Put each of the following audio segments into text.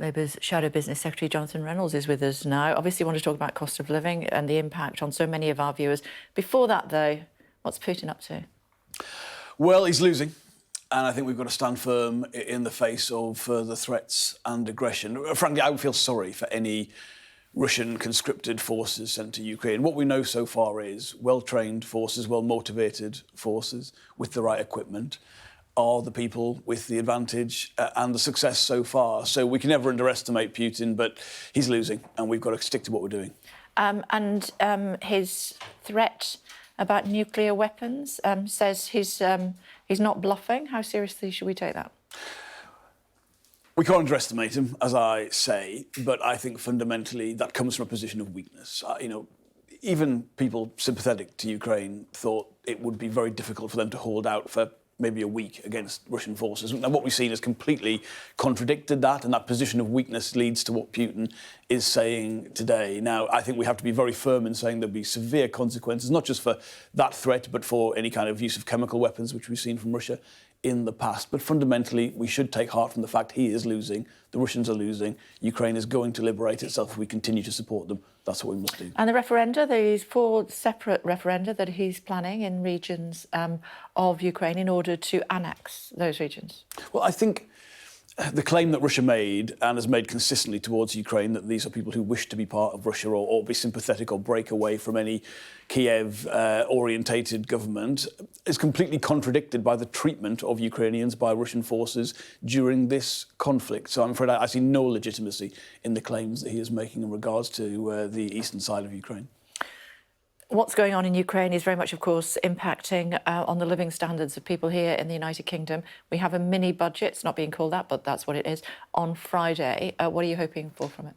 Labour's Shadow Business Secretary Jonathan Reynolds is with us now. Obviously, we want to talk about cost of living and the impact on so many of our viewers. Before that, though, what's Putin up to? Well, he's losing. And I think we've got to stand firm in the face of further threats and aggression. Frankly, I would feel sorry for any Russian conscripted forces sent to Ukraine. What we know so far is well-trained forces, well-motivated forces with the right equipment are the people with the advantage and the success so far. So we can never underestimate Putin, but he's losing and we've got to stick to what we're doing. His threat about nuclear weapons says he's not bluffing. How seriously should we take that? We can't underestimate him, as I say, but I think fundamentally that comes from a position of weakness. Even people sympathetic to Ukraine thought it would be very difficult for them to hold out for maybe a week against Russian forces. And what we've seen has completely contradicted that, and that position of weakness leads to what Putin is saying today. Now, I think we have to be very firm in saying there'll be severe consequences, not just for that threat, but for any kind of use of chemical weapons, which we've seen from Russia in the past. But fundamentally, we should take heart from the fact he is losing, the Russians are losing, Ukraine is going to liberate itself if we continue to support them. That's what we must do. And the referenda, these 4 separate referenda that he's planning in regions of Ukraine in order to annex those regions? Well, I think the claim that Russia made, and has made consistently towards Ukraine, that these are people who wish to be part of Russia or be sympathetic or break away from any Kiev-orientated government, is completely contradicted by the treatment of Ukrainians by Russian forces during this conflict. So I'm afraid I see no legitimacy in the claims that he is making in regards to the eastern side of Ukraine. What's going on in Ukraine is very much, of course, impacting on the living standards of people here in the United Kingdom. We have a mini budget, it's not being called that, but that's what it is, on Friday. What are you hoping for from it?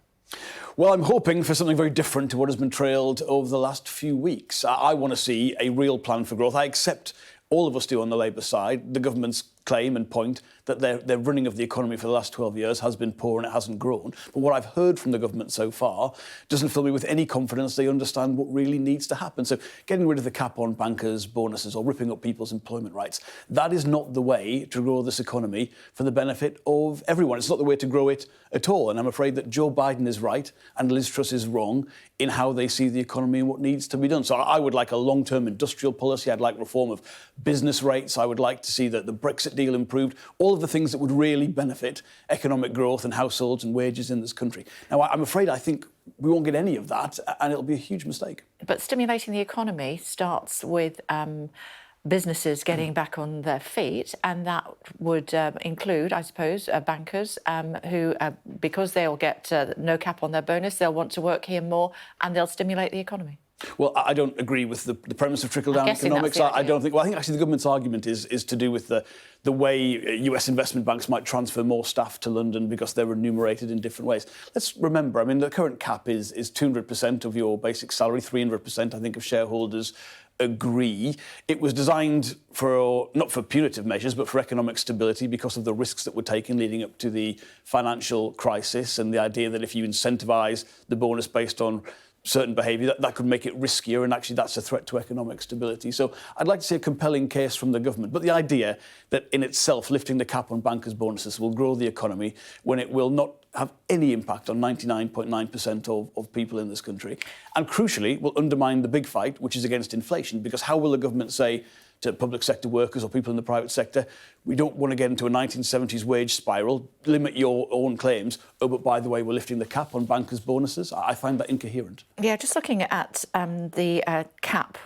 Well, I'm hoping for something very different to what has been trailed over the last few weeks. I want to see a real plan for growth. I accept, all of us do on the Labour side, the government's claim and point that their running of the economy for the last 12 years has been poor and it hasn't grown. But what I've heard from the government so far doesn't fill me with any confidence they understand what really needs to happen. So getting rid of the cap on bankers' bonuses or ripping up people's employment rights, that is not the way to grow this economy for the benefit of everyone. It's not the way to grow it at all. And I'm afraid that Joe Biden is right and Liz Truss is wrong in how they see the economy and what needs to be done. So I would like a long-term industrial policy. I'd like reform of business rates. I would like to see that the Brexit deal improved, all of the things that would really benefit economic growth and households and wages in this country. Now, I'm afraid I think we won't get any of that, and it'll be a huge mistake. But stimulating the economy starts with businesses getting back on their feet, and that would include, I suppose, bankers who, because they'll get no cap on their bonus, they'll want to work here more and they'll stimulate the economy. Well, I don't agree with the premise of trickle-down economics. I don't think. Well, I think actually the government's argument is to do with the way US investment banks might transfer more staff to London because they're remunerated in different ways. Let's remember, I mean, the current cap is 200% of your basic salary, 300%, I think, of shareholders agree. It was designed for, not for punitive measures, but for economic stability because of the risks that were taken leading up to the financial crisis and the idea that if you incentivise the bonus based on certain behaviour, that could make it riskier, and actually that's a threat to economic stability. So I'd like to see a compelling case from the government. But the idea that in itself lifting the cap on bankers' bonuses will grow the economy when it will not have any impact on 99.9% of people in this country, and crucially will undermine the big fight, which is against inflation, because how will the government say to public sector workers or people in the private sector, we don't want to get into a 1970s wage spiral, limit your own claims, oh, but by the way, we're lifting the cap on bankers' bonuses? I find that incoherent. Yeah, just looking at the cap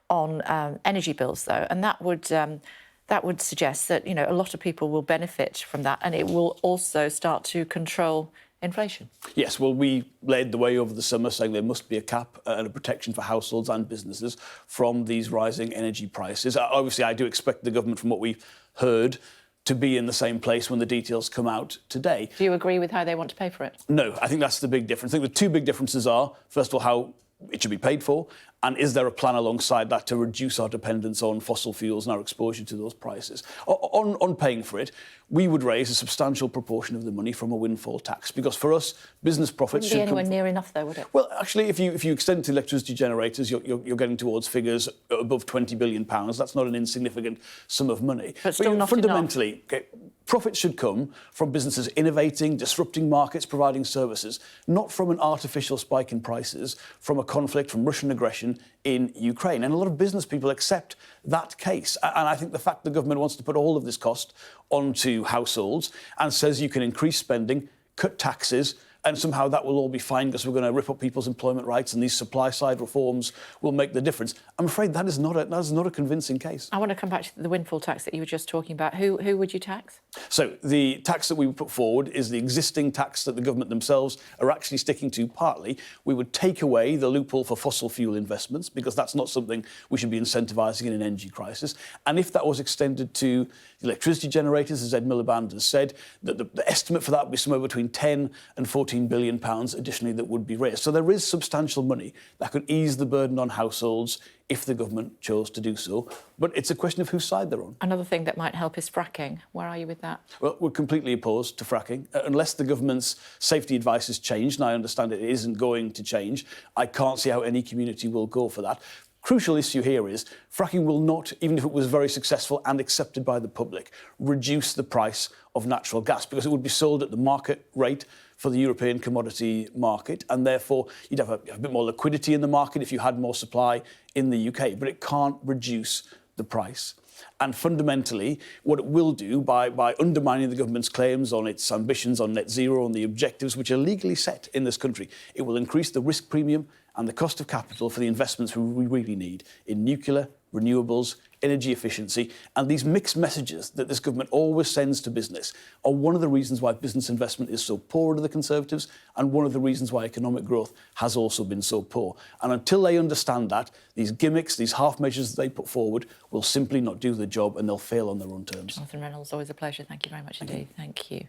on energy bills, though, and that would suggest that, you know, a lot of people will benefit from that, and it will also start to control inflation. Yes, well, we led the way over the summer saying there must be a cap and a protection for households and businesses from these rising energy prices. Obviously, I do expect the government, from what we've heard, to be in the same place when the details come out today. Do you agree with how they want to pay for it? No, I think that's the big difference. I think the two big differences are, first of all, how it should be paid for, And is there a plan alongside that to reduce our dependence on fossil fuels and our exposure to those prices? On paying for it, we would raise a substantial proportion of the money from a windfall tax, because for us, business profits Wouldn't be should anywhere near enough, though, would it? Well, actually, if you extend it to electricity generators, you're getting towards figures above £20 billion. That's not an insignificant sum of money. But still not fundamentally, okay, profits should come from businesses innovating, disrupting markets, providing services, not from an artificial spike in prices, from a conflict, from Russian aggression in Ukraine. And a lot of business people accept that case. And I think the fact the government wants to put all of this cost onto households and says you can increase spending, cut taxes, and somehow that will all be fine because we're going to rip up people's employment rights and these supply-side reforms will make the difference. I'm afraid that is not a convincing case. I want to come back to the windfall tax that you were just talking about. Who would you tax? So the tax that we would put forward is the existing tax that the government themselves are actually sticking to partly. We would take away the loophole for fossil fuel investments because that's not something we should be incentivising in an energy crisis. And if that was extended to electricity generators, as Ed Miliband has said, that the estimate for that would be somewhere between 10 and 14 billion pounds additionally that would be raised. So there is substantial money that could ease the burden on households if the government chose to do so. But it's a question of whose side they're on. Another thing that might help is fracking. Where are you with that? Well, we're completely opposed to fracking. Unless the government's safety advice has changed, and I understand it isn't going to change, I can't see how any community will go for that. Crucial issue here is fracking will not, even if it was very successful and accepted by the public, reduce the price of natural gas because it would be sold at the market rate for the European commodity market, and therefore you'd have a bit more liquidity in the market if you had more supply in the UK, but it can't reduce the price. And fundamentally, what it will do by undermining the government's claims on its ambitions on net zero, on the objectives which are legally set in this country, it will increase the risk premium and the cost of capital for the investments we really need in nuclear, renewables, energy efficiency. And these mixed messages that this government always sends to business are one of the reasons why business investment is so poor to the Conservatives and one of the reasons why economic growth has also been so poor. And until they understand that, these gimmicks, these half measures that they put forward will simply not do the job and they'll fail on their own terms. Jonathan Reynolds, always a pleasure. Thank you very much indeed. Thank you.